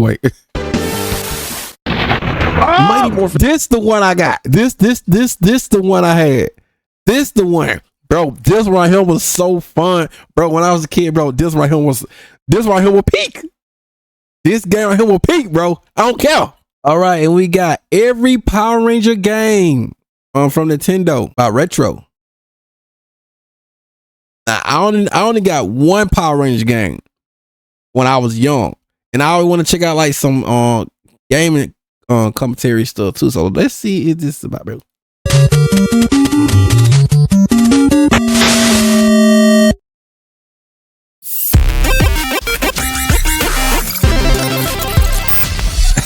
Wait. Mighty Morphin. This the one I got. This the one I had. This the one. Bro, this right here was so fun. Bro, when I was a kid, bro, this right here was peak. This game right here will peak, bro. I don't care. All right, and we got every Power Ranger game from Nintendo by Retro. Now, I only got one Power Ranger game when I was young, and I always want to check out like some gaming commentary stuff too. So let's see if this is about, bro.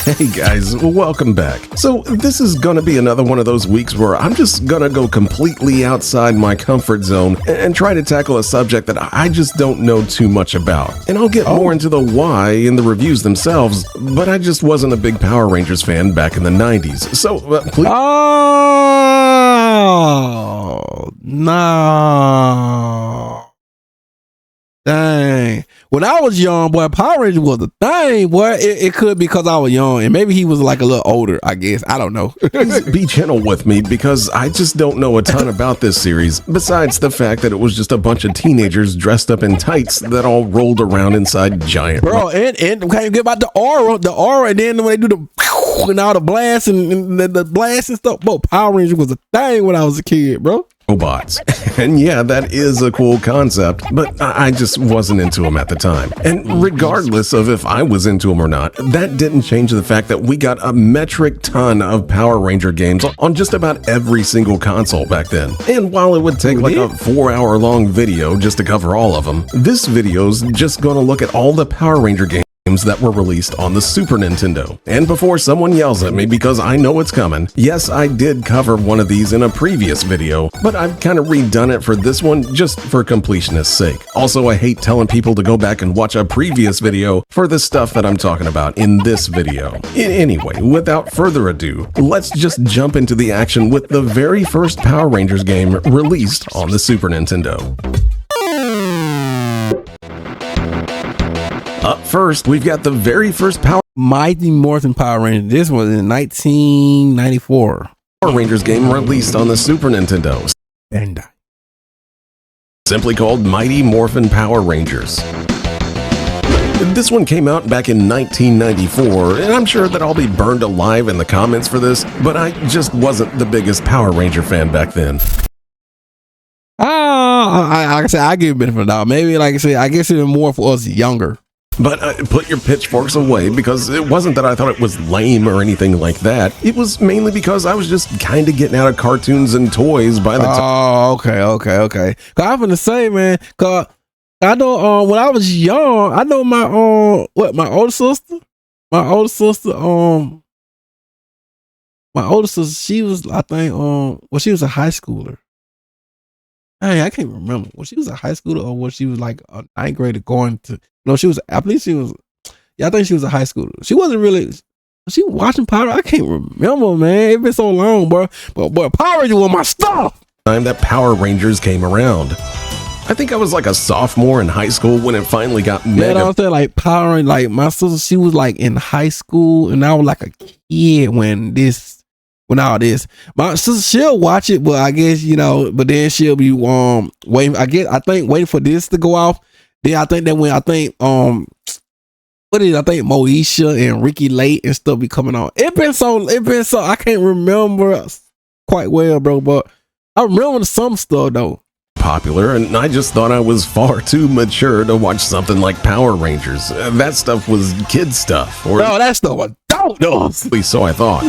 Hey guys, welcome back. So this is gonna be another one of those weeks where I'm just gonna go completely outside my comfort zone and try to tackle a subject that I just don't know too much about. And I'll get more into the why in the reviews themselves, but I just wasn't a big Power Rangers fan back in the 90s. So please. Oh, no. Dang. When I was young, boy, Power Ranger was a thing, boy. It could be because I was young, and maybe he was like a little older, I guess. I don't know. Please be gentle with me because I just don't know a ton about this series, besides the fact that it was just a bunch of teenagers dressed up in tights that all rolled around inside giant. Bro, and can't get about the aura, and then when they do the and all the blasts and the blasts and stuff. Bro, Power Ranger was a thing when I was a kid, bro. Robots. And yeah, that is a cool concept, but I just wasn't into them at the time. And regardless of if I was into them or not, that didn't change the fact that we got a metric ton of Power Ranger games on just about every single console back then. And while it would take like a 4-hour long video just to cover all of them, this video's just gonna look at all the Power Ranger games that were released on the Super Nintendo. And before someone yells at me because I know it's coming, yes, I did cover one of these in a previous video, but I've kind of redone it for this one just for completionist's sake. Also, I hate telling people to go back and watch a previous video for the stuff that I'm talking about in this video. Anyway, without further ado, let's just jump into the action with the very first Power Rangers game released on the Super Nintendo. Up first, we've got the very first Mighty Morphin Power Rangers. This was in 1994. Power Rangers game released on the Super Nintendo. And simply called Mighty Morphin Power Rangers. This one came out back in 1994, and I'm sure that I'll be burned alive in the comments for this, but I just wasn't the biggest Power Ranger fan back then. like I said, I give it benefit of the doubt. Maybe, like I said, I guess it's more for us younger. But put your pitchforks away, because it wasn't that I thought it was lame or anything like that. It was mainly because I was just kind of getting out of cartoons and toys by the time. Oh, okay. Cause I'm gonna say, man, cause I know when I was young, I know my older sister, she was, I think, she was a high schooler. Hey, I can't remember. Was she was a high schooler or was she was like a 9th grader going to? No, she was. I believe she was. Yeah, I think she was a high schooler. She wasn't really. Was she watching Power? I can't remember, man. It's been so long, bro. But Power Rangers was my stuff. Time that Power Rangers came around. I think I was like a sophomore in high school when it finally got mega. You know what I'm saying? Like Power Rangers, like my sister, she was like in high school, and I was like a kid when all this. My sister, she'll watch it, but I guess, but then she'll be waiting. I think waiting for this to go off. Then I think that when I think Moesha and Ricky Lake and stuff be coming on. It been so I can't remember quite well, bro, but I remember some stuff though. Popular, and I just thought I was far too mature to watch something like Power Rangers. That stuff was kid stuff. No, that stuff was dope though. At least so I thought.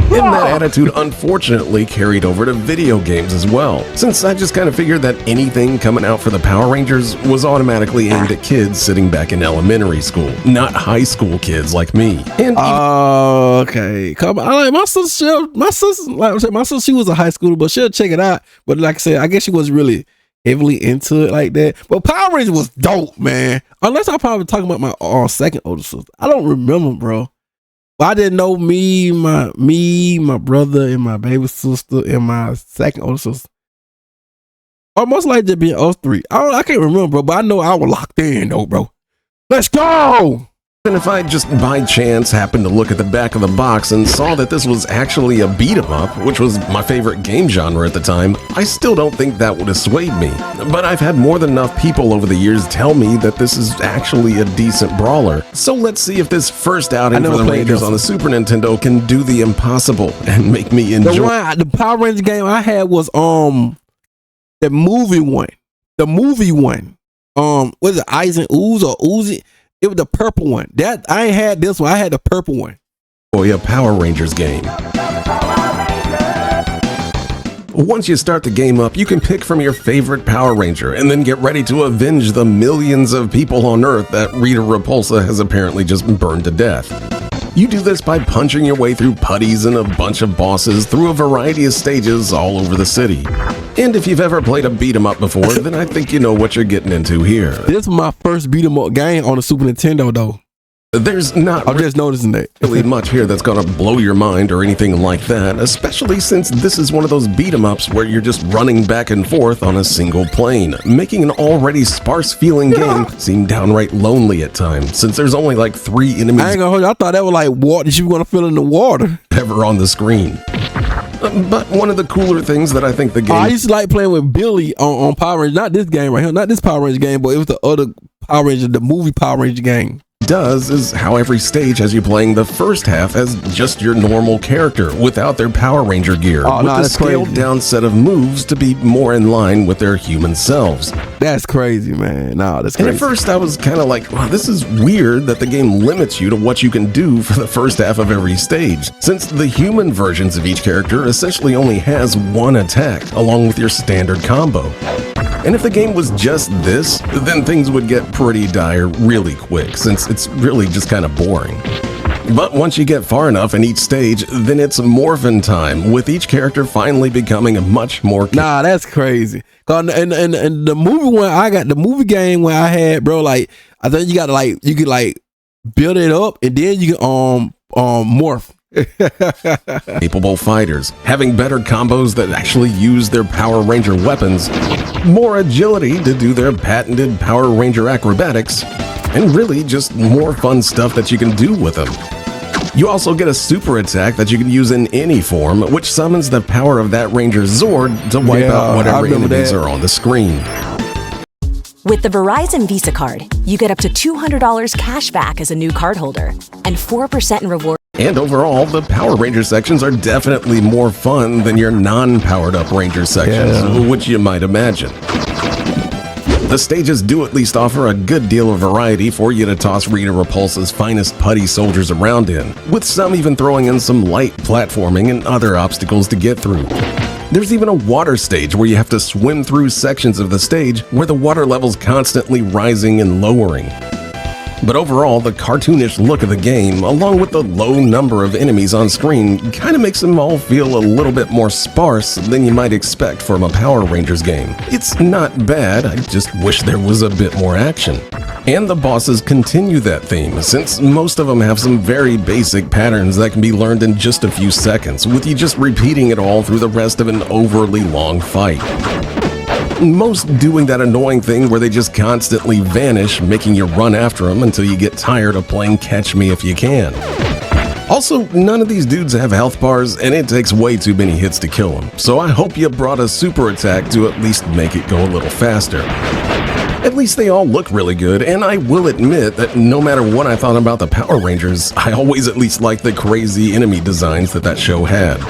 And that attitude unfortunately carried over to video games as well, since I just kind of figured that anything coming out for the Power Rangers was automatically aimed at kids sitting back in elementary school, not high school kids like me. And okay, come on. I like my sister. Like I said, my sister, she was a high schooler, but she'll check it out. But like I said, I guess she wasn't really heavily into it like that. But Power Rangers was dope, man. Unless I'm probably talking about my second older sister. I don't remember, bro. But I didn't know me, my brother, and my baby sister, and my second older sister. Almost like just being us three. I can't remember, bro, but I know I was locked in though, bro. Let's go. And if I just by chance happened to look at the back of the box and saw that this was actually a beat 'em up, which was my favorite game genre at the time, I still don't think that would have swayed me. But I've had more than enough people over the years tell me that this is actually a decent brawler. So let's see if this first outing for the Rangers on the Super Nintendo can do the impossible and make me enjoy. The Power Ranger game I had was the movie one. The movie one. Was it Eyes and Ooze or Uzi? It was the purple one. That I ain't had this one. I had the purple one. A Power Rangers game. Once you start the game up, you can pick from your favorite Power Ranger and then get ready to avenge the millions of people on Earth that Rita Repulsa has apparently just burned to death. You do this by punching your way through putties and a bunch of bosses through a variety of stages all over the city. And if you've ever played a beat 'em up before, then I think you know what you're getting into here. This was my first beat 'em up game on the Super Nintendo, though. There's not I'm just noticing that. really much here that's gonna blow your mind or anything like that, especially since this is one of those beat 'em ups where you're just running back and forth on a single plane, making an already sparse-feeling game seem downright lonely at times, since there's only like 3 enemies I ain't gonna hold you. I thought that was like water that you were gonna fill in the water. ever on the screen. But one of the cooler things that I think the game... I used to like playing with Billy on Power Rangers. Not this game right here. Not this Power Ranger game, but it was the other Power Ranger, the movie Power Ranger game. Does is how every stage has you playing the first half as just your normal character without their Power Ranger gear, with a scaled down set of moves to be more in line with their human selves. That's crazy, man. No, that's crazy. And at first I was kind of like, wow, this is weird that the game limits you to what you can do for the first half of every stage, since the human versions of each character essentially only has 1 attack along with your standard combo. And if the game was just this, then things would get pretty dire really quick, since it's really just kind of boring. But once you get far enough in each stage, then it's morphin' time, with each character finally becoming much more... Nah, that's crazy. And the movie one I got, the movie game where I had, bro, like, I think you got to like, you could like build it up and then you can morph. Capable fighters, having better combos that actually use their Power Ranger weapons, more agility to do their patented Power Ranger acrobatics, and really just more fun stuff that you can do with them. You also get a super attack that you can use in any form, which summons the power of that Ranger's Zord to wipe out whatever enemies are on the screen. With the Verizon Visa card, you get up to $200 cash back as a new cardholder and 4% in rewards. And overall, the Power Ranger sections are definitely more fun than your non-powered up Ranger sections, which you might imagine. The stages do at least offer a good deal of variety for you to toss Rita Repulsa's finest putty soldiers around in, with some even throwing in some light platforming and other obstacles to get through. There's even a water stage where you have to swim through sections of the stage where the water level's constantly rising and lowering. But overall, the cartoonish look of the game, along with the low number of enemies on screen, kind of makes them all feel a little bit more sparse than you might expect from a Power Rangers game. It's not bad, I just wish there was a bit more action. And the bosses continue that theme, since most of them have some very basic patterns that can be learned in just a few seconds, with you just repeating it all through the rest of an overly long fight. Most doing that annoying thing where they just constantly vanish, making you run after them until you get tired of playing Catch Me If You Can. Also, none of these dudes have health bars, and it takes way too many hits to kill them, so I hope you brought a super attack to at least make it go a little faster. At least they all look really good, and I will admit that no matter what I thought about the Power Rangers, I always at least liked the crazy enemy designs that show had.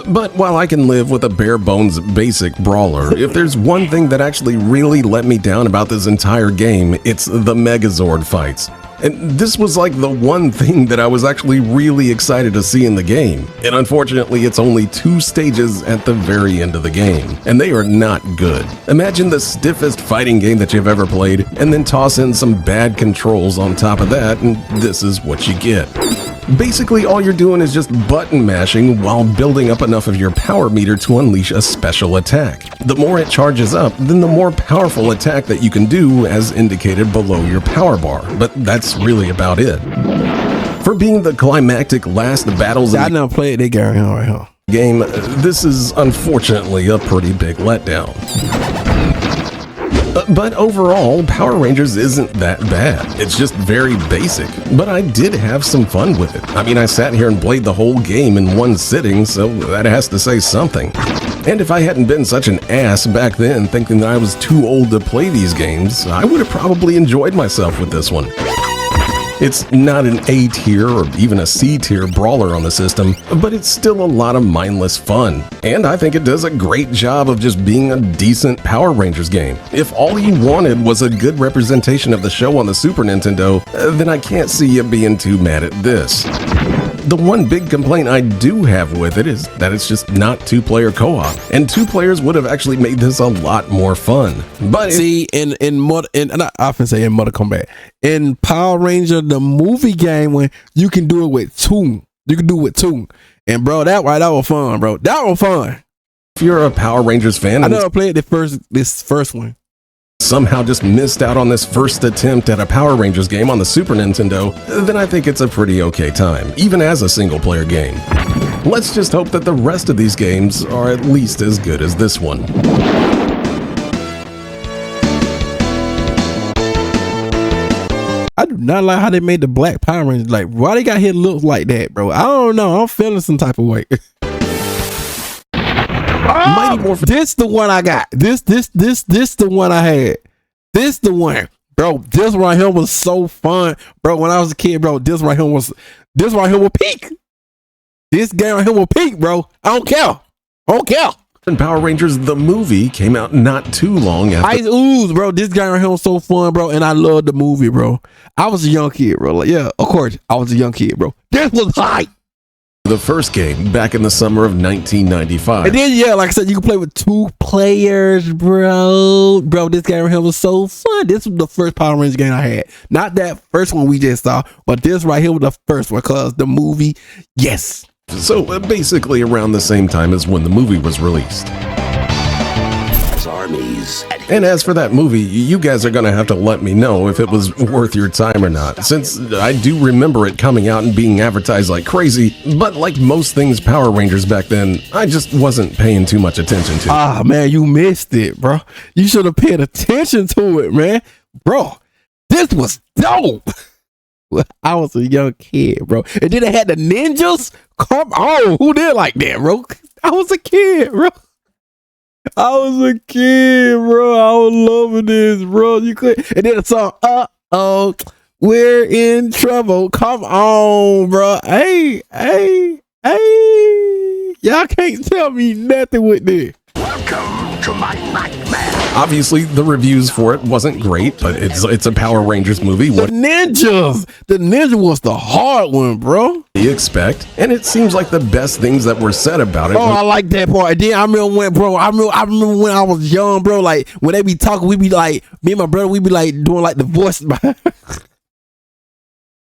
But while I can live with a bare-bones basic brawler, if there's one thing that actually really let me down about this entire game, it's the Megazord fights. And this was like the one thing that I was actually really excited to see in the game. And unfortunately, it's only 2 stages at the very end of the game, and they are not good. Imagine the stiffest fighting game that you've ever played, and then toss in some bad controls on top of that, and this is what you get. Basically, all you're doing is just button mashing while building up enough of your power meter to unleash a special attack. The more it charges up, then the more powerful attack that you can do, as indicated below your power bar. But that's really about it. For being the climactic last battles in never played that game, this is unfortunately a pretty big letdown. But overall, Power Rangers isn't that bad. It's just very basic. But I did have some fun with it. I mean, I sat here and played the whole game in one sitting, so that has to say something. And if I hadn't been such an ass back then thinking that I was too old to play these games, I would have probably enjoyed myself with this one. It's not an A tier or even a C tier brawler on the system, but it's still a lot of mindless fun. And I think it does a great job of just being a decent Power Rangers game. If all you wanted was a good representation of the show on the Super Nintendo, then I can't see you being too mad at this. The one big complaint I do have with it is that it's just not two-player co-op, and two players would have actually made this a lot more fun. But see, in I often say in Mortal Kombat, in Power Ranger the movie game, when you can do it with two, and bro, that was fun, bro. That was fun. If you're a Power Rangers fan, I never played this first one. Somehow just missed out on this first attempt at a Power Rangers game on the Super Nintendo, then I think it's a pretty okay time, even as a single-player game. Let's just hope that the rest of these games are at least as good as this one. I do not like how they made the black Power Rangers. Like, why they got his looks like that, bro? I don't know. I'm feeling some type of way. This the one I got. This the one I had. This the one, bro. This right here was so fun, bro. When I was a kid, bro, this right here was peak. This game right here will peak, bro. I don't care. And Power Rangers the movie came out not too long after. Ice Ooze, bro. This guy right here was so fun, bro, and I loved the movie, bro. I was a young kid, bro. Like, yeah, of course, I was a young kid, bro. This was hype. The first game back in the summer of 1995. And then, yeah, like I said, you can play with two players, bro. Bro, this game right here was so fun. This was the first Power Rangers game I had. Not that first one we just saw, but this right here was the first one, because the movie, yes. So basically around the same time as when the movie was released. And as for that movie, you guys are going to have to let me know if it was worth your time or not, since I do remember it coming out and being advertised like crazy, but like most things Power Rangers back then, I just wasn't paying too much attention to. Ah, man, you missed it, bro. You should have paid attention to it, man. Bro, this was dope. I was a young kid, bro. And then they had the ninjas. Come on, who did like that, bro? I was a kid, bro. I was loving this, bro. You could, and then the song, uh-oh, we're in trouble. Come on, bro. Hey. Y'all can't tell me nothing with this. Welcome to my nightmare. Obviously, the reviews for it wasn't great, but it's a Power Rangers movie. The ninja was the hard one, bro. Do you expect? And it seems like the best things that were said about it. Oh, I like that part. And then I remember when I was young, bro. Like when they be talking, we be like, me and my brother, we be like doing like the voice.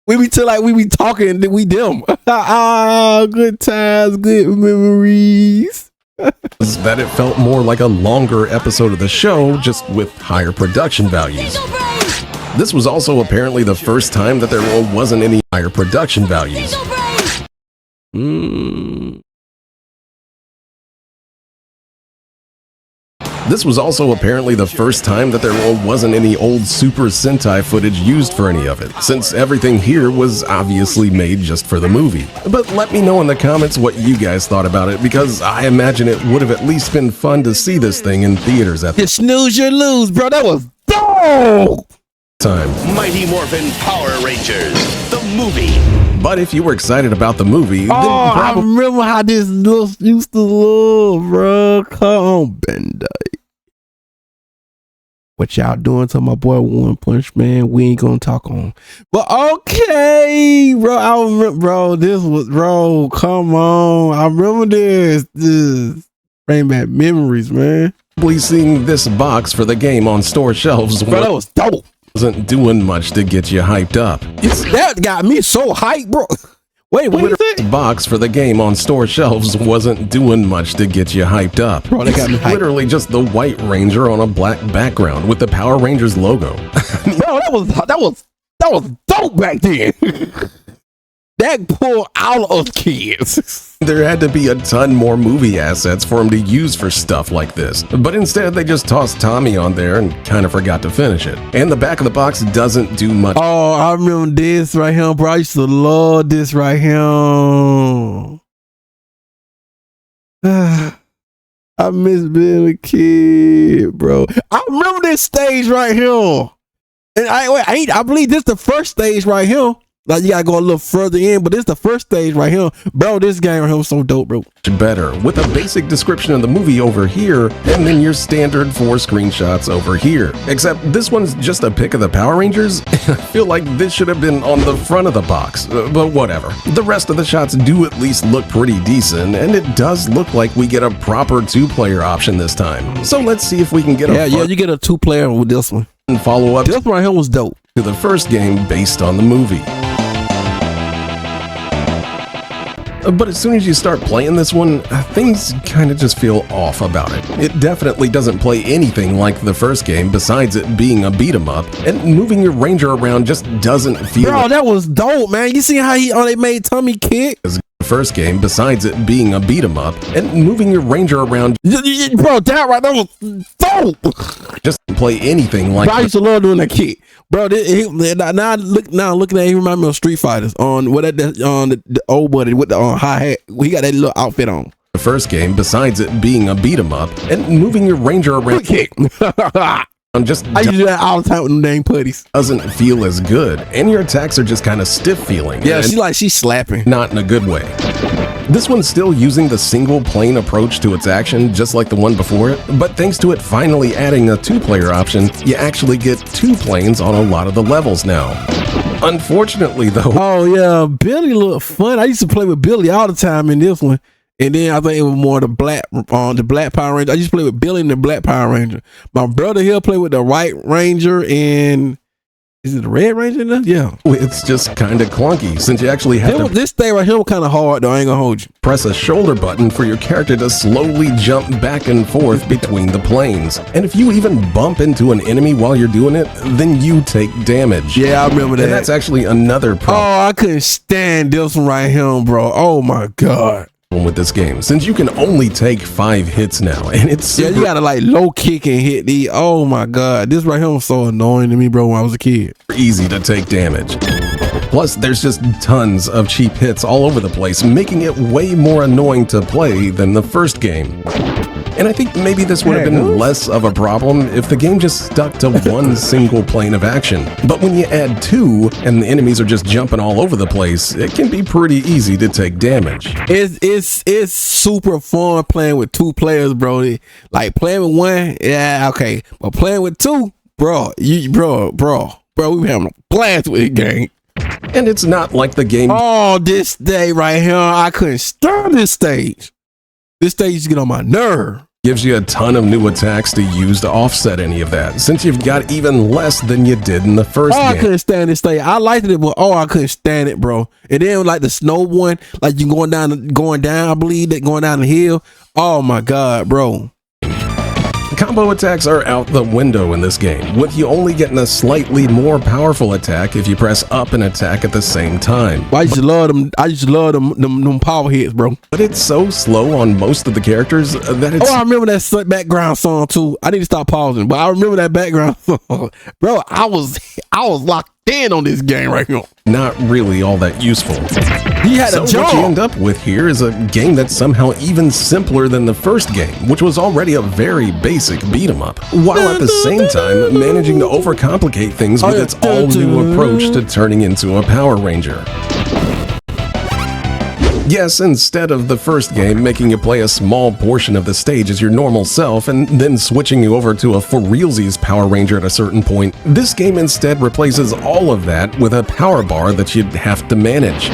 we be talking, and then we them. Good times, good memories. That it felt more like a longer episode of the show, just with higher production values. This was also apparently the first time that there wasn't any higher production values. This was also apparently the first time that there wasn't any old Super Sentai footage used for any of it, since everything here was obviously made just for the movie. But let me know in the comments what you guys thought about it, because I imagine it would have at least been fun to see this thing in theaters at the snooze you lose, bro. That was dope time. Mighty Morphin Power Rangers, the movie. But if you were excited about the movie, then I remember how this used to look, bro. Come on, Bandai. What y'all doing to my boy One Punch Man? We ain't gonna talk on. But okay, bro. I remember, bro. This was, bro. Come on. I remember this. Bring back memories, man. Seeing this box for the game on store shelves, bro, that was dope. Wasn't doing much to get you hyped up. That got me so hyped, bro. Wait, what is it? Box for the game on store shelves wasn't doing much to get you hyped up. Bro, they got me hyped. Literally just the White Ranger on a black background with the Power Rangers logo. Bro, that was dope back then. That pulled out of kids. There had to be a ton more movie assets for him to use for stuff like this, but instead they just tossed Tommy on there and kind of forgot to finish it. And the back of the box doesn't do much. Oh, I remember this right here, bro. I used to love this right here. I miss being a kid, bro. I remember this stage right here. And I believe this the first stage right here. Like, you gotta go a little further in, but this the first stage right here. Bro, this game right here was so dope, bro. Better, with a basic description of the movie over here, and then your standard 4 screenshots over here. Except this one's just a pic of the Power Rangers. I feel like this should have been on the front of the box, but whatever. The rest of the shots do at least look pretty decent, and it does look like we get a proper 2-player option this time. So let's see if we can get yeah, you get a 2-player with this one. And follow up this one right here was dope to the first game based on the movie. But as soon as you start playing this one, things kind of just feel off about it. It definitely doesn't play anything like the first game besides it being a beat 'em up, and moving your ranger around just doesn't feel. Bro, that was dope, man. You see how they made Tommy kick? The first game besides it being a beat 'em up, and moving your ranger around. Bro, that was dope. Just play anything like. Bro, I used to love doing that kick. Bro, now looking at it, he remind me of Street Fighters on on the old buddy with the hi hat. He got that little outfit on. The first game, besides it being a beat 'em up, and moving your ranger around. Kick. I used to do that all the time with them dang putties. Doesn't feel as good, and your attacks are just kind of stiff feeling. Yeah, she's slapping. Not in a good way. This one's still using the single plane approach to its action, just like the one before it, but thanks to it finally adding a 2-player option, you actually get 2 planes on a lot of the levels now. Unfortunately, though. Oh yeah, Billy looked fun. I used to play with Billy all the time in this one. And then I think it was more the black Power Ranger. I used to play with Billy and the Black Power Ranger. My brother here played with the White Ranger and is it the Red Ranger now? Yeah. It's just kind of clunky since you actually have to. This thing right here was kind of hard though. I ain't gonna hold you. Press a shoulder button for your character to slowly jump back and forth between the planes. And if you even bump into an enemy while you're doing it, then you take damage. Yeah, I remember that. And that's actually another problem. Oh, I couldn't stand this one right here, bro. Oh my God. With this game, since you can only take 5 hits now, and it's you gotta like low kick and hit the. Oh my God, this right here was so annoying to me, bro, when I was a kid. Easy to take damage. Plus, there's just tons of cheap hits all over the place, making it way more annoying to play than the first game. And I think maybe this would have been less of a problem if the game just stuck to one single plane of action. But when you add 2 and the enemies are just jumping all over the place, it can be pretty easy to take damage. It's super fun playing with 2 players, bro. Like playing with 1, yeah, okay, but playing with 2, bro, we be having a blast with the game. And it's not like the game. Oh, this day right here, I couldn't stand this stage. This stage used to get on my nerve. Gives you a ton of new attacks to use to offset any of that, since you've got even less than you did in the first game. I couldn't stand this thing. I liked it, but I couldn't stand it, bro. And then like the snow one, like you going down, I believe that going down the hill. Oh my God, bro. Combo attacks are out the window in this game, with you only getting a slightly more powerful attack if you press up and attack at the same time. I used to love them. I used to love them power hits, bro. But it's so slow on most of the characters that it's. Oh, I remember that background song too. I need to stop pausing, but I remember that background song, bro. I was locked in on this game right here. Not really all that useful. He had a job. What you end up with here is a game that's somehow even simpler than the first game, which was already a very basic beat 'em up, while at the same time managing to overcomplicate things with its all-new approach to turning into a Power Ranger. Yes, instead of the first game making you play a small portion of the stage as your normal self and then switching you over to a for realsies Power Ranger at a certain point, this game instead replaces all of that with a power bar that you'd have to manage.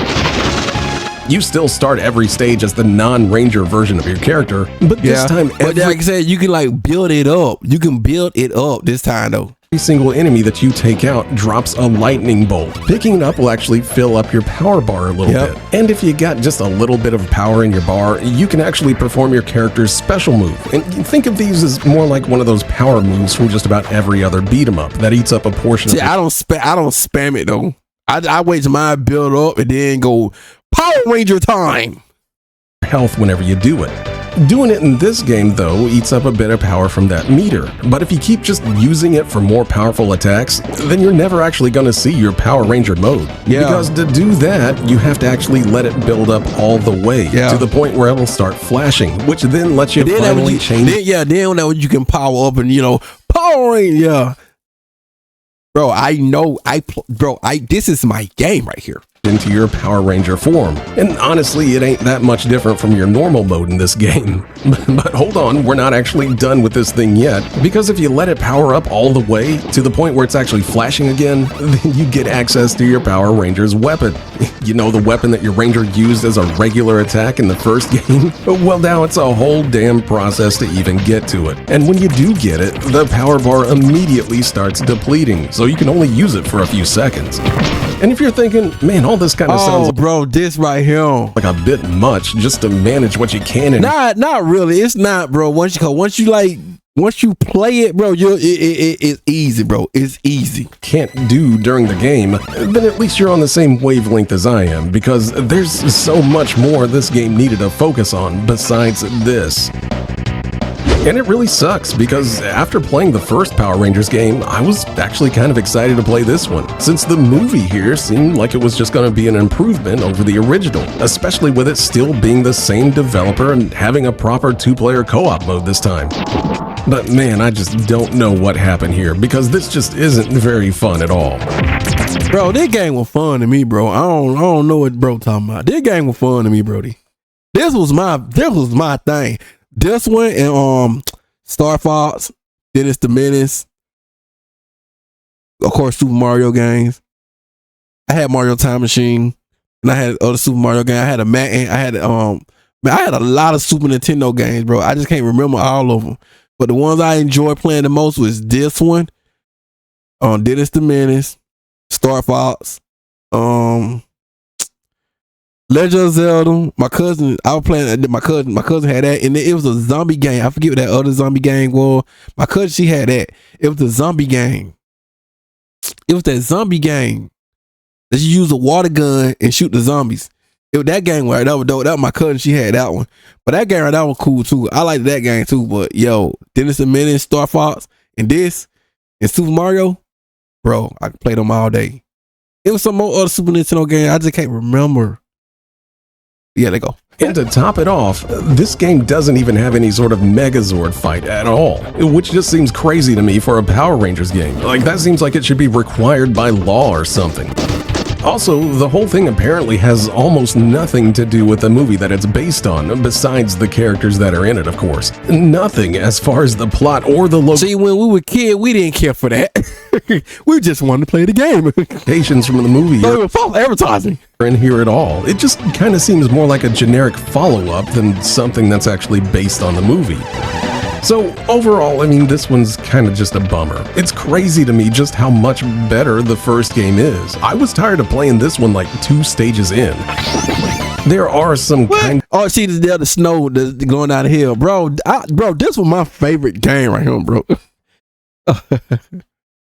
You still start every stage as the non-Ranger version of your character, but this time like I said, you can like build it up. You can build it up this time though. Every single enemy that you take out drops a lightning bolt. Picking it up will actually fill up your power bar a little bit. And if you got just a little bit of power in your bar, you can actually perform your character's special move. And think of these as more like one of those power moves from just about every other beat 'em up that eats up a portion of I don't spam it though. I wait till mine build up and then go Power Ranger time. Health whenever you do it. Doing it in this game, though, eats up a bit of power from that meter. But if you keep just using it for more powerful attacks, then you're never actually going to see your Power Ranger mode. Yeah. Because to do that, you have to actually let it build up all the way to the point where it'll start flashing, which then lets you finally change. Then when you can power up and, Power Ranger. Yeah. Bro, I know. This is my game right here. Into your Power Ranger form. And honestly, it ain't that much different from your normal mode in this game. But hold on, we're not actually done with this thing yet, because if you let it power up all the way to the point where it's actually flashing again, then you get access to your Power Ranger's weapon. You know, the weapon that your Ranger used as a regular attack in the first game? Well, now it's a whole damn process to even get to it. And when you do get it, the power bar immediately starts depleting, so you can only use it for a few seconds. And if you're thinking, man, all this kind of sounds bro, this right here like a bit much just to manage what you can. And not really. It's not, bro. Once you play it, bro, it's easy, bro. It's easy. Can't do during the game, then at least you're on the same wavelength as I am, because there's so much more this game needed to focus on besides this. And it really sucks, because after playing the first Power Rangers game, I was actually kind of excited to play this one, since the movie here seemed like it was just going to be an improvement over the original, especially with it still being the same developer and having a proper two-player co-op mode this time. But man, I just don't know what happened here, because this just isn't very fun at all. Bro, this game was fun to me, bro. I don't know what bro talking about. This game was fun to me, Brody. This was my thing. This one and Star Fox, Dennis the Menace, of course Super Mario games. I had Mario Time Machine, and I had other Super Mario games. I had I had a lot of Super Nintendo games, bro. I just can't remember all of them. But the ones I enjoyed playing the most was this one, Dennis the Menace, Star Fox, Legend of Zelda. My cousin, I was playing. My cousin had that, and it was a zombie game. I forget what that other zombie game was. My cousin, she had that. It was a zombie game. It was that zombie game that you use a water gun and shoot the zombies. It was that game right. That was dope. That was my cousin. She had that one. But that game right, that was cool too. I liked that game too. But yo, Dennis the Menace, Star Fox, and this and Super Mario, bro, I could play them all day. It was some more other Super Nintendo game. I just can't remember. Yeah, they go. And to top it off, this game doesn't even have any sort of Megazord fight at all, which just seems crazy to me for a Power Rangers game. Like, that seems like it should be required by law or something. Also, the whole thing apparently has almost nothing to do with the movie that it's based on, besides the characters that are in it, of course. Nothing as far as the plot or the location. See, when we were kids, we didn't care for that. We just wanted to play the game. Locations from the movie. So it was false advertising. In here at all. It just kind of seems more like a generic follow-up than something that's actually based on the movie. So overall, I mean, this one's kind of just a bummer. It's crazy to me just how much better the first game is. I was tired of playing this one like 2 stages in. There are some Oh, see the snow going down the hill, bro. This was my favorite game right here, bro.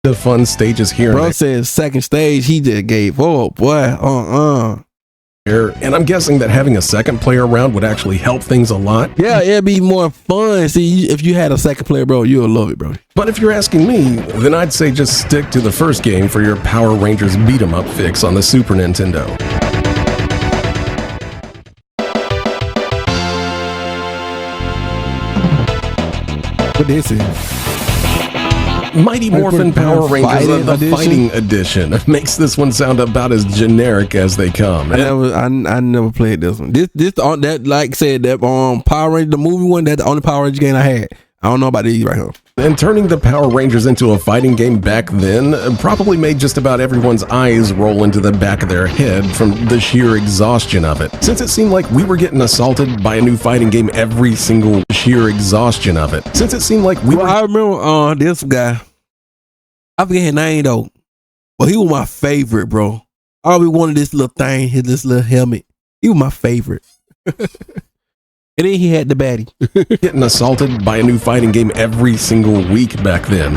The fun stages here. Bro says second stage, he just gave up, boy. And I'm guessing that having a second player around would actually help things a lot. Yeah, it'd be more fun. See, if you had a second player, bro, you'll love it, bro. But if you're asking me, then I'd say just stick to the first game for your Power Rangers beat 'em up fix on the Super Nintendo. What this is? Mighty Morphin Power Rangers, the Fighting Edition, makes this one sound about as generic as they come. I never played this one. This that, like I said, that Power Ranger, the movie one, that's the only Power Ranger game I had. I don't know about these right here. And turning the Power Rangers into a fighting game back then probably made just about everyone's eyes roll into the back of their head from the sheer exhaustion of it. Since it seemed like we were getting assaulted by a new fighting game every single sheer exhaustion of it. Since it seemed like I remember this guy. I forget his name though. But he was my favorite, bro. I always wanted this little thing, this little helmet. He was my favorite. And then he had the baddie. Getting assaulted by a new fighting game every single week back then.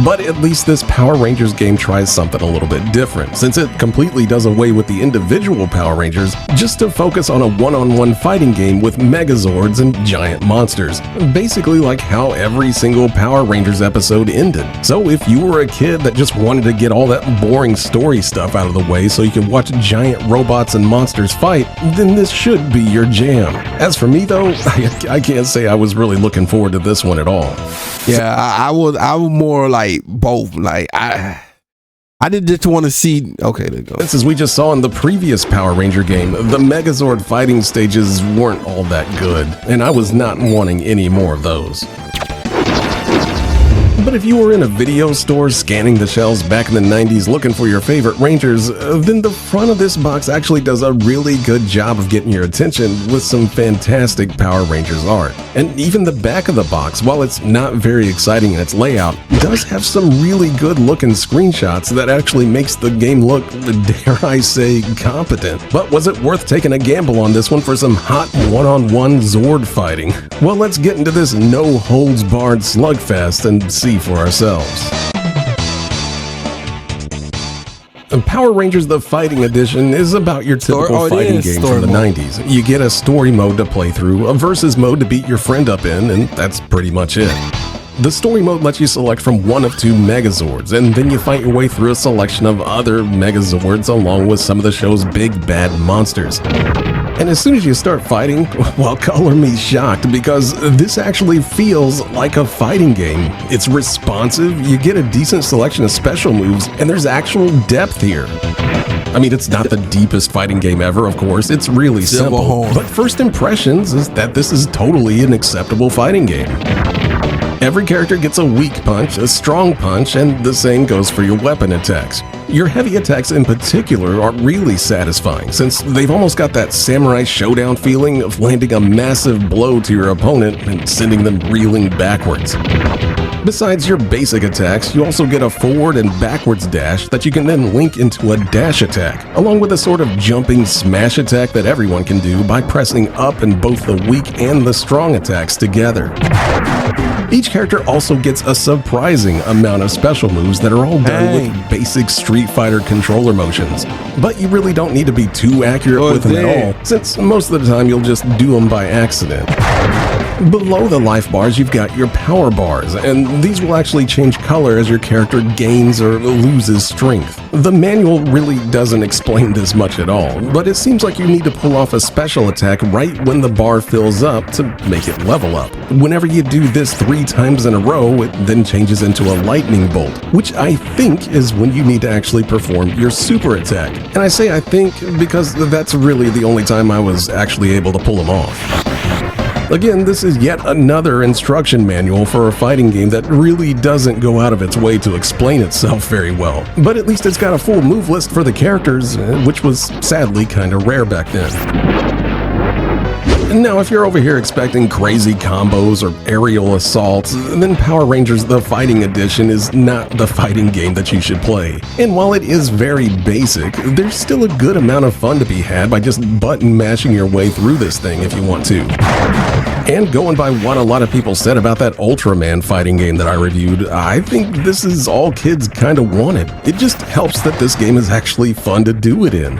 But at least this Power Rangers game tries something a little bit different, since it completely does away with the individual Power Rangers just to focus on a one-on-one fighting game with Megazords and giant monsters, basically like how every single Power Rangers episode ended. So if you were a kid that just wanted to get all that boring story stuff out of the way so you could watch giant robots and monsters fight, then this should be your jam. As for me though, I can't say I was really looking forward to this one at all. Yeah, I was more like both. Like I did just want to see. Okay, there you go. As we just saw in the previous Power Ranger game, the Megazord fighting stages weren't all that good, and I was not wanting any more of those. But if you were in a video store scanning the shelves back in the 90s looking for your favorite Rangers, then the front of this box actually does a really good job of getting your attention with some fantastic Power Rangers art. And even the back of the box, while it's not very exciting in its layout, does have some really good looking screenshots that actually makes the game look, dare I say, competent. But was it worth taking a gamble on this one for some hot one-on-one Zord fighting? Well, let's get into this no-holds-barred slugfest and see for ourselves. Power Rangers The Fighting Edition is about your typical fighting game from the 90s. You get a story mode to play through, a versus mode to beat your friend up in, and that's pretty much it. The story mode lets you select from one of two Megazords, and then you fight your way through a selection of other Megazords along with some of the show's big bad monsters. And as soon as you start fighting, well, color me shocked, because this actually feels like a fighting game. It's responsive, you get a decent selection of special moves, and there's actual depth here. I mean, it's not the deepest fighting game ever, of course, it's really simple. But first impressions is that this is totally an acceptable fighting game. Every character gets a weak punch, a strong punch, and the same goes for your weapon attacks. Your heavy attacks in particular are really satisfying, since they've almost got that samurai showdown feeling of landing a massive blow to your opponent and sending them reeling backwards. Besides your basic attacks, you also get a forward and backwards dash that you can then link into a dash attack, along with a sort of jumping smash attack that everyone can do by pressing up in both the weak and the strong attacks together. Each character also gets a surprising amount of special moves that are all done with basic Street Fighter controller motions. But you really don't need to be too accurate with them at all, since most of the time you'll just do them by accident. Below the life bars, you've got your power bars, and these will actually change color as your character gains or loses strength. The manual really doesn't explain this much at all, but it seems like you need to pull off a special attack right when the bar fills up to make it level up. Whenever you do this 3 times in a row, it then changes into a lightning bolt, which I think is when you need to actually perform your super attack. And I say I think because that's really the only time I was actually able to pull them off. Again, this is yet another instruction manual for a fighting game that really doesn't go out of its way to explain itself very well. But at least it's got a full move list for the characters, which was sadly kinda rare back then. Now, if you're over here expecting crazy combos or aerial assaults, then Power Rangers The Fighting Edition is not the fighting game that you should play. And while it is very basic, there's still a good amount of fun to be had by just button mashing your way through this thing if you want to. And going by what a lot of people said about that Ultraman fighting game that I reviewed, I think this is all kids kinda wanted. It just helps that this game is actually fun to do it in.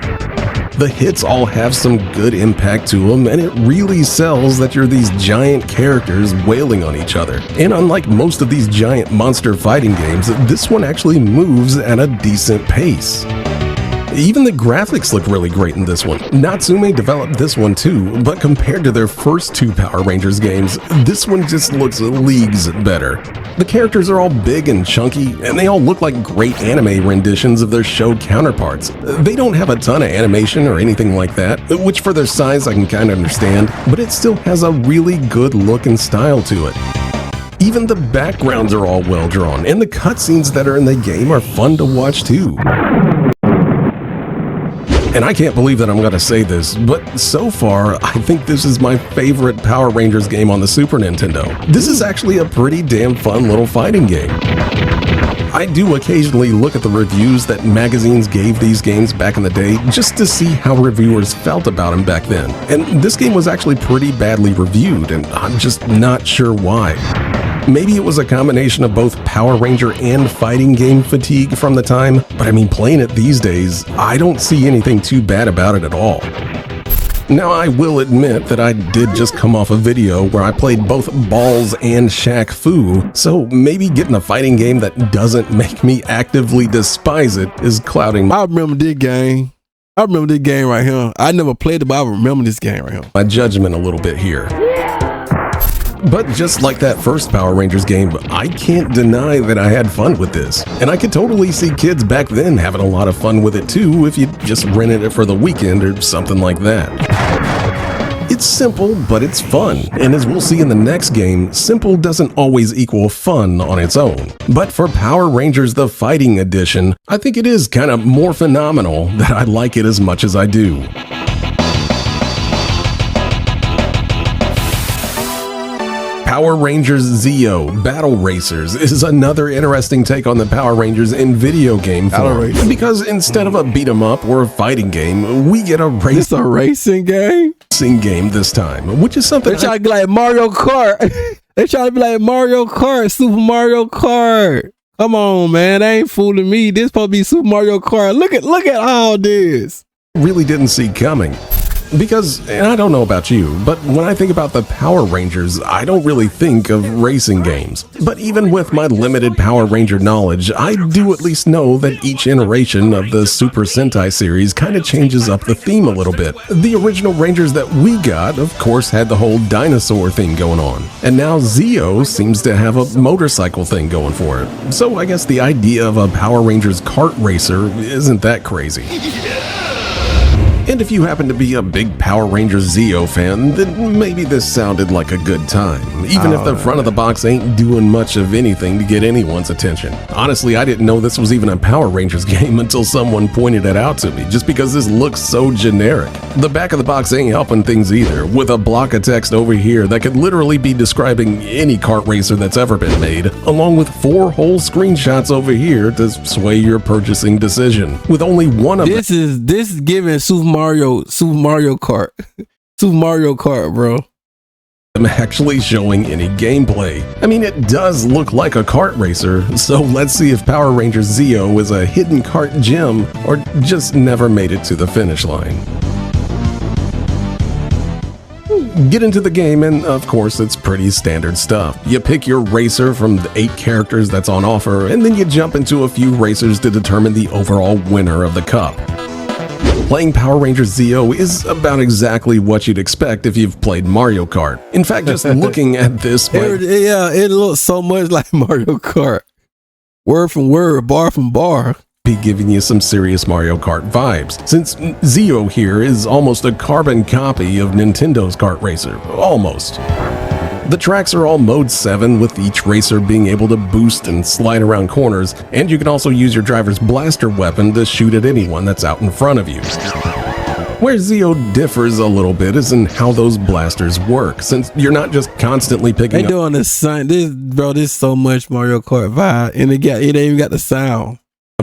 The hits all have some good impact to them, and it really sells that you're these giant characters wailing on each other. And unlike most of these giant monster fighting games, this one actually moves at a decent pace. Even the graphics look really great in this one. Natsume developed this one too, but compared to their first 2 Power Rangers games, this one just looks leagues better. The characters are all big and chunky, and they all look like great anime renditions of their show counterparts. They don't have a ton of animation or anything like that, which for their size I can kinda understand, but it still has a really good look and style to it. Even the backgrounds are all well drawn, and the cutscenes that are in the game are fun to watch too. And I can't believe that I'm going to say this, but so far, I think this is my favorite Power Rangers game on the Super Nintendo. This is actually a pretty damn fun little fighting game. I do occasionally look at the reviews that magazines gave these games back in the day just to see how reviewers felt about them back then. And this game was actually pretty badly reviewed, and I'm just not sure why. Maybe it was a combination of both Power Ranger and fighting game fatigue from the time, but I mean, playing it these days, I don't see anything too bad about it at all. Now, I will admit that I did just come off a video where I played both Balls and Shaq Fu, so maybe getting a fighting game that doesn't make me actively despise it is clouding I remember this game. Right here. I never played it, but I remember this game right here. my judgment a little bit here. But just like that first Power Rangers game, I can't deny that I had fun with this. And I could totally see kids back then having a lot of fun with it too if you just rented it for the weekend or something like that. It's simple, but it's fun. And as we'll see in the next game, simple doesn't always equal fun on its own. But for Power Rangers the Fighting Edition, I think it is kind of more phenomenal that I like it as much as I do. Power Rangers Zeo Battle Racers is another interesting take on the Power Rangers in video game form. Because instead of a beat 'em up or a fighting game, we get a It's a racing game. racing game this time, which is something They try to be like Mario Kart. They try to be like Mario Kart, Super Mario Kart. Come on, man. They ain't fooling me. This supposed to be Super Mario Kart. Look at all this. really didn't see coming. Because, and I don't know about you, but when I think about the Power Rangers, I don't really think of racing games. But even with my limited Power Ranger knowledge, I do at least know that each iteration of the Super Sentai series kind of changes up the theme a little bit. The original Rangers that we got, of course, had the whole dinosaur thing going on. And now Zeo seems to have a motorcycle thing going for it. So I guess the idea of a Power Rangers kart racer isn't that crazy. And if you happen to be a big Power Rangers Zeo fan, then maybe this sounded like a good time, even if the front of the box ain't doing much of anything to get anyone's attention. Honestly, I didn't know this was even a Power Rangers game until someone pointed it out to me, just because this looks so generic. The back of the box ain't helping things either, with a block of text over here that could literally be describing any kart racer that's ever been made, along with 4 whole screenshots over here to sway your purchasing decision. With only one of This is giving Super Mario Kart. Super Mario Kart, bro. them actually showing any gameplay. I mean, it does look like a kart racer, so let's see if Power Rangers Zeo is a hidden kart gem or just never made it to the finish line. Get into the game, and of course, it's pretty standard stuff. You pick your racer from the 8 characters that's on offer, and then you jump into a few racers to determine the overall winner of the cup. Playing Power Rangers Zeo is about exactly what you'd expect if you've played Mario Kart. In fact, just looking at this, It looks so much like Mario Kart. Word from word, bar from bar. be giving you some serious Mario Kart vibes, since Zeo here is almost a carbon copy of Nintendo's Kart Racer. Almost. The tracks are all Mode 7, with each racer being able to boost and slide around corners, and you can also use your driver's blaster weapon to shoot at anyone that's out in front of you. Where Zeo differs a little bit is in how those blasters work, since you're not just constantly picking They up doing the sound. This so much Mario Kart vibe, and it ain't even got the sound.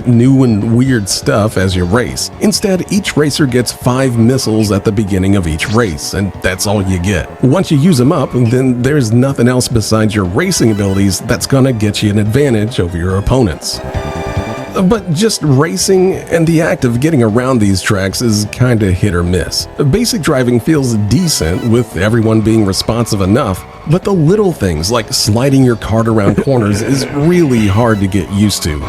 new and weird stuff as you race. Instead, each racer gets 5 missiles at the beginning of each race, and that's all you get. Once you use them up, then there's nothing else besides your racing abilities that's gonna get you an advantage over your opponents. But just racing and the act of getting around these tracks is kinda hit or miss. Basic driving feels decent with everyone being responsive enough, but the little things like sliding your cart around corners is really hard to get used to.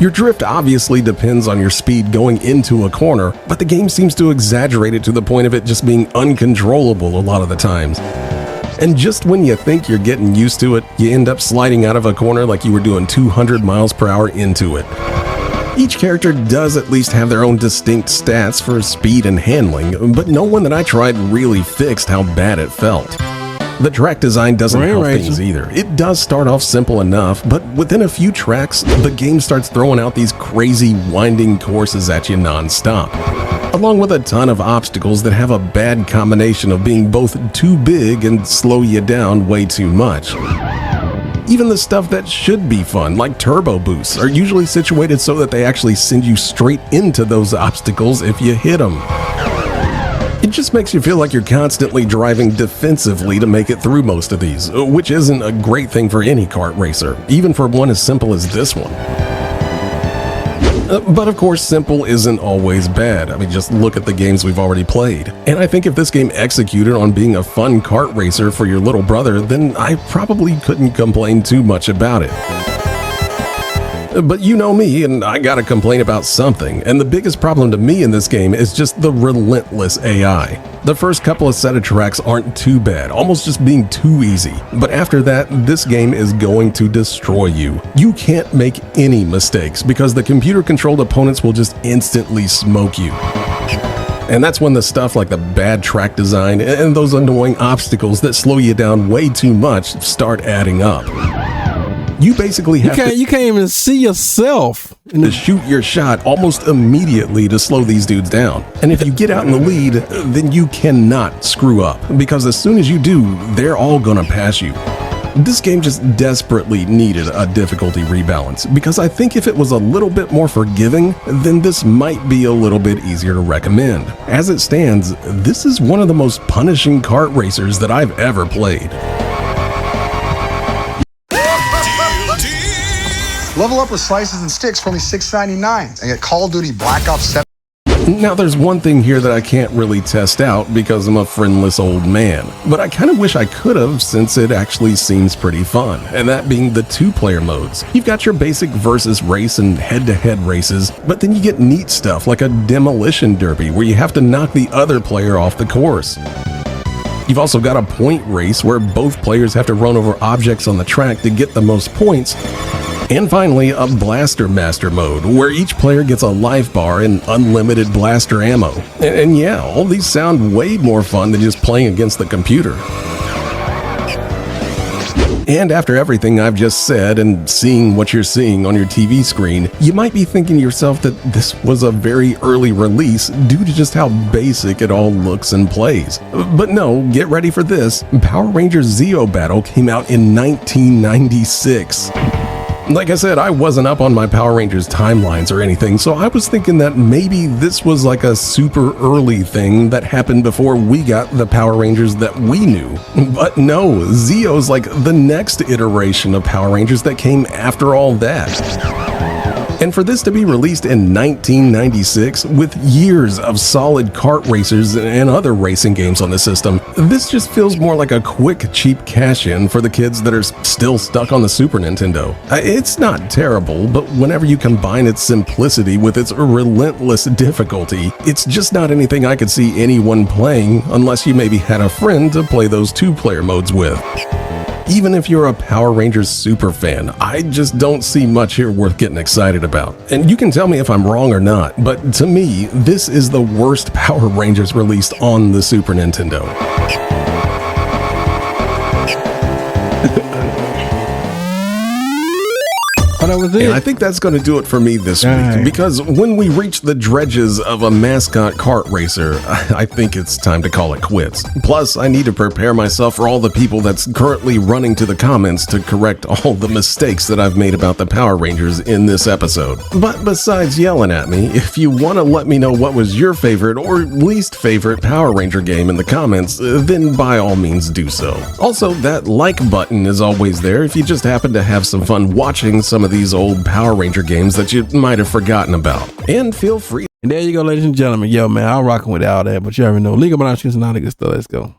Your drift obviously depends on your speed going into a corner, but the game seems to exaggerate it to the point of it just being uncontrollable a lot of the times. And just when you think you're getting used to it, you end up sliding out of a corner like you were doing 200 miles per hour into it. Each character does at least have their own distinct stats for speed and handling, but no one that I tried really fixed how bad it felt. The track design doesn't help things either. It does start off simple enough, but within a few tracks, the game starts throwing out these crazy winding courses at you non-stop, along with a ton of obstacles that have a bad combination of being both too big and slow you down way too much. Even the stuff that should be fun, like turbo boosts, are usually situated so that they actually send you straight into those obstacles if you hit them. It just makes you feel like you're constantly driving defensively to make it through most of these, which isn't a great thing for any kart racer, even for one as simple as this one. But of course, simple isn't always bad. I mean, just look at the games we've already played. And I think if this game executed on being a fun kart racer for your little brother, then I probably couldn't complain too much about it. But you know me, and I gotta complain about something, and the biggest problem to me in this game is just the relentless AI. The first couple of set of tracks aren't too bad, almost just being too easy, but after that, this game is going to destroy you. You can't make any mistakes because the computer-controlled opponents will just instantly smoke you. And that's when the stuff like the bad track design and those annoying obstacles that slow you down way too much start adding up. You basically have you can't even see yourself to shoot your shot almost immediately to slow these dudes down. And if you get out in the lead, then you cannot screw up, because as soon as you do, they're all gonna pass you. This game just desperately needed a difficulty rebalance, because I think if it was a little bit more forgiving, then this might be a little bit easier to recommend. As it stands, this is one of the most punishing kart racers that I've ever played. Level up with slices and sticks for only $6.99 and get Call of Duty Black Ops 7. Now, there's one thing here that I can't really test out because I'm a friendless old man, but I kind of wish I could have, since it actually seems pretty fun, and that being the two-player modes. You've got your basic versus race and head-to-head races, but then you get neat stuff like a demolition derby where you have to knock the other player off the course. You've also got a point race where both players have to run over objects on the track to get the most points. And finally, a Blaster Master mode, where each player gets a life bar and unlimited blaster ammo. And yeah, all these sound way more fun than just playing against the computer. And after everything I've just said and seeing what you're seeing on your TV screen, you might be thinking to yourself that this was a very early release due to just how basic it all looks and plays. But no, get ready for this. Power Rangers Zeo Battle came out in 1996. Like I said, I wasn't up on my Power Rangers timelines or anything, so I was thinking that maybe this was like a super early thing that happened before we got the Power Rangers that we knew. But no, Zeo's like the next iteration of Power Rangers that came after all that. And for this to be released in 1996, with years of solid kart racers and other racing games on the system, this just feels more like a quick, cheap cash-in for the kids that are still stuck on the Super Nintendo. It's not terrible, but whenever you combine its simplicity with its relentless difficulty, it's just not anything I could see anyone playing unless you maybe had a friend to play those two-player modes with. Even if you're a Power Rangers super fan, I just don't see much here worth getting excited about. And you can tell me if I'm wrong or not, but to me, this is the worst Power Rangers released on the Super Nintendo. That was it. And I think that's going to do it for me this week, because when we reach the dredges of a mascot kart racer, I think it's time to call it quits. Plus, I need to prepare myself for all the people that's currently running to the comments to correct all the mistakes that I've made about the Power Rangers in this episode. But besides yelling at me, if you want to let me know what was your favorite or least favorite Power Ranger game in the comments, then by all means do so. Also, that like button is always there if you just happen to have some fun watching some of these old Power Ranger games that you might have forgotten about. And feel free. And there you go, ladies and gentlemen. Yo, man, I'm rocking with all that, but you already know. Legal Monarchies and all that good stuff. Let's go.